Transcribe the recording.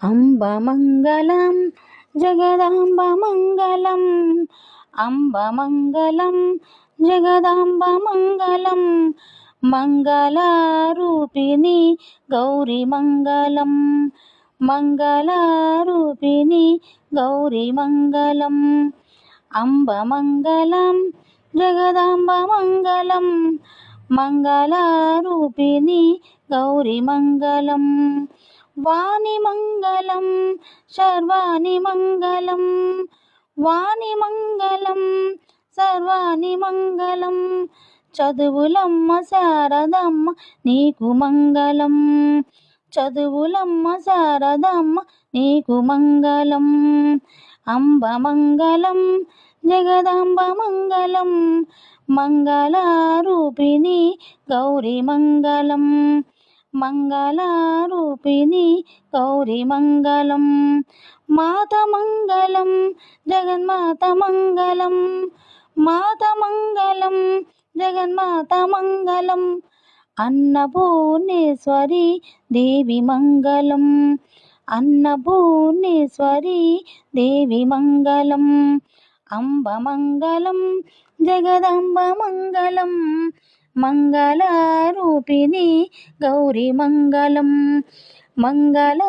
అంబ మంగళం జగదాంబ మంగళం, అంబ మంగళం జగదాంబ మంగళం, మంగళరూపిణి గౌరీ మంగళం, మంగళరూపిణి గౌరీ మంగళం. అంబ మంగళం జగదాంబ మంగళం, మంగళరూపిణి గౌరీ మంగళం. వాణి మంగళం సర్వాణి మంగళం, వాణి మంగళం సర్వాణి మంగళం. చదువులమ్మ శారదమ్మ నీకు మంగళం, చదువులమ్మ శారదమ్మ నీకు మంగళం. అంబ మంగళం జగదాంబ మంగళం, మంగళరూపిణి గౌరీ మంగళం, మంగళరూపిణి గౌరీ మంగళం. మాత మంగళం జగన్మాత మంగళం, మాత మంగళం జగన్మాత మంగళం. అన్నపూర్ణేశ్వరి దేవి మంగళం, అన్నపూర్ణేశ్వరి దేవి మంగళం. అంబ మంగళం జగదంబ మంగళం, మంగళరూపిణి గౌరీ మంగళం, మంగళ